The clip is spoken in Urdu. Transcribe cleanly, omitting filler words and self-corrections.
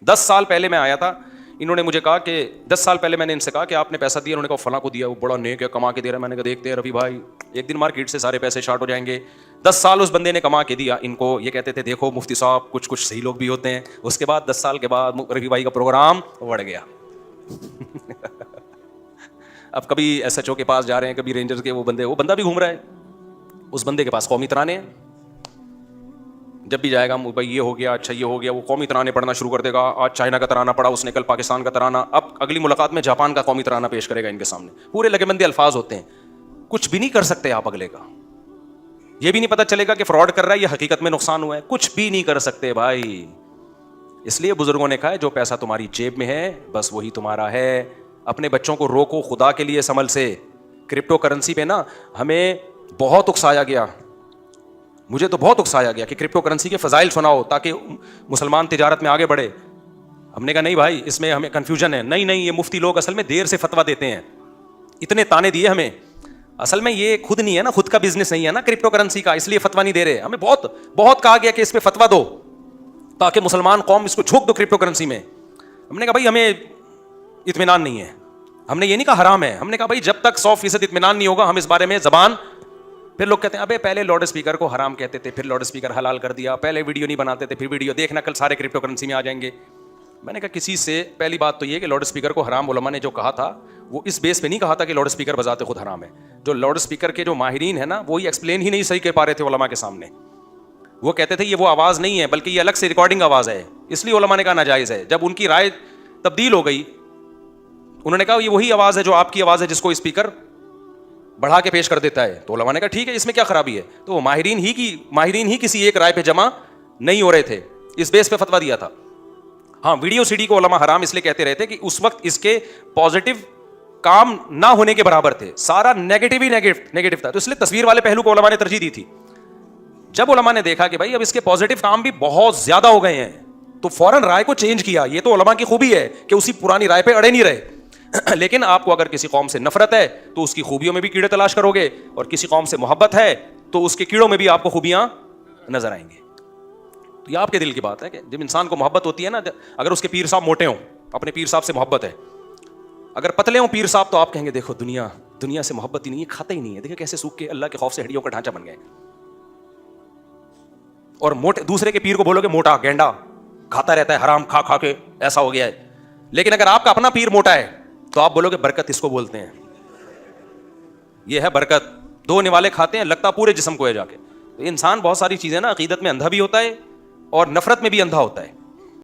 10 سال پہلے میں آیا تھا, انہوں نے مجھے کہا کہ 10 سال پہلے میں نے ان سے کہا کہ آپ نے پیسہ دیا, انہوں نے کہا فلاں کو دیا, وہ بڑا نیک ہے, کما کے دے رہا ہے. میں نے کہا دیکھتے ہیں رفیع بھائی, ایک دن مارکیٹ سے سارے پیسے شارٹ ہو جائیں گے. 10 سال اس بندے نے کما کے دیا ان کو. یہ کہتے تھے دیکھو مفتی صاحب کچھ صحیح لوگ بھی ہوتے ہیں. اس کے بعد 10 سال کے بعد رفیع بھائی کا پروگرام بڑھ گیا. اب کبھی ایس ایچ او کے پاس جا رہے ہیں, کبھی رینجرز کے, وہ بندہ بھی گھوم رہا ہے, اس بندے کے پاس قومی ترانے ہیں. جب بھی جائے گا بھائی یہ ہو گیا, اچھا یہ ہو گیا, وہ قومی ترانے پڑھنا شروع کر دے گا. آج چائنا کا ترانہ پڑھا اس نے, کل پاکستان کا ترانہ, اب اگلی ملاقات میں جاپان کا قومی ترانہ پیش کرے گا ان کے سامنے. پورے لگے بندے الفاظ ہوتے ہیں, کچھ بھی نہیں کر سکتے آپ اگلے کا. یہ بھی نہیں پتا چلے گا کہ فراڈ کر رہا ہے یا حقیقت میں نقصان ہوا ہے, کچھ بھی نہیں کر سکتے بھائی. اس لیے بزرگوں نے کہا ہے جو پیسہ تمہاری جیب میں ہے بس وہی تمہارا ہے. اپنے بچوں کو روکو خدا کے لیے اس عمل سے. کرپٹو کرنسی پہ نا ہمیں بہت اکسایا گیا, مجھے تو بہت اکسایا گیا کہ کرپٹو کرنسی کے فضائل سناؤ تاکہ مسلمان تجارت میں آگے بڑھے. ہم نے کہا نہیں بھائی اس میں ہمیں کنفیوژن ہے. نہیں یہ مفتی لوگ اصل میں دیر سے فتویٰ دیتے ہیں, اتنے تانے دیے ہمیں. اصل میں یہ خود نہیں ہے نا, خود کا بزنس نہیں ہے نا کرپٹو کرنسی کا, اس لیے فتویٰ نہیں دے رہے. ہمیں بہت کہا گیا کہ اس پہ فتویٰ دو تاکہ مسلمان قوم اس کو جھونک دو کرپٹو کرنسی میں. ہم نے کہا بھائی ہمیں اطمینان نہیں ہے. ہم نے یہ نہیں کہا حرام ہے, ہم نے کہا بھائی جب تک 100% اطمینان نہیں ہوگا ہم اس بارے میں زبان. پھر لوگ کہتے ہیں ابے پہلے لاؤڈ اسپیکر کو حرام کہتے تھے, پھر لاؤڈ اسپیکر حلال کر دیا, پہلے ویڈیو نہیں بناتے تھے, پھر ویڈیو دیکھنا کل سارے کرپٹو کرنسی میں آ جائیں گے. میں نے کہا کسی سے پہلی بات تو یہ کہ لاؤڈ اسپیکر کو حرام علماء نے جو کہا تھا وہ اس بیس پہ نہیں کہا تھا کہ لاؤڈ اسپیکر بذات خود حرام ہے. جو لاؤڈ اسپیکر کے جو ماہرین ہیں نا وہی ایکسپلین ہی نہیں صحیح کر پا رہے تھے علماء کے سامنے. وہ کہتے تھے یہ وہ آواز نہیں ہے بلکہ یہ الگ سے ریکارڈنگ آواز ہے, اس لیے علماء نے کہا ناجائز ہے. جب ان کی رائے تبدیل ہو گئی, انہوں نے کہا یہ وہی آواز ہے جو آپ کی آواز ہے جس کو اسپیکر بڑھا کے پیش کر دیتا ہے. تو علماء نے کہا ٹھیک ہے اس میں کیا خرابی ہے. تو وہ ماہرین ہی کسی ایک رائے پہ جمع نہیں ہو رہے تھے, اس بیس پہ فتویٰ دیا تھا. ہاں ویڈیو سی ڈی کو علماء حرام اس لیے کہتے رہتے کہ اس وقت اس کے پازیٹیو کام نہ ہونے کے برابر تھے, سارا نیگیٹو ہی نیگیٹو تھا. تو اس لیے تصویر والے پہلو کو علماء نے ترجیح دی تھی. جب علماء نے دیکھا کہ بھائی اب اس کے پازیٹیو کام بھی بہت زیادہ ہو گئے ہیں تو فوراً رائے کو چینج کیا. یہ تو علماء کی خوبی ہے کہ اسی پرانی رائے پہ اڑے نہیں رہے. لیکن آپ کو اگر کسی قوم سے نفرت ہے تو اس کی خوبیوں میں بھی کیڑے تلاش کرو گے, اور کسی قوم سے محبت ہے تو اس کے کیڑوں میں بھی آپ کو خوبیاں نظر آئیں گے. تو یہ آپ کے دل کی بات ہے کہ جب انسان کو محبت ہوتی ہے نا, اگر اس کے پیر صاحب موٹے ہوں, اپنے پیر صاحب سے محبت ہے, اگر پتلے ہوں پیر صاحب تو آپ کہیں گے دیکھو دنیا سے محبت ہی نہیں ہے, کھاتا ہی نہیں ہے, دیکھو کیسے سوکھ کے اللہ کے خوف سے ہڈیوں کا ڈھانچہ بن گئے. اور موٹے دوسرے کے پیر کو بولو گے موٹا گینڈا کھاتا رہتا ہے حرام کھا کے ایسا ہو گیا ہے. لیکن اگر آپ کا اپنا پیر موٹا ہے تو آپ بولو گے برکت اس کو بولتے ہیں, یہ ہے برکت. 2 نوالے کھاتے ہیں لگتا پورے جسم کو ہے جا کے. تو انسان بہت ساری چیزیں نا عقیدت میں اندھا بھی ہوتا ہے اور نفرت میں بھی اندھا ہوتا ہے.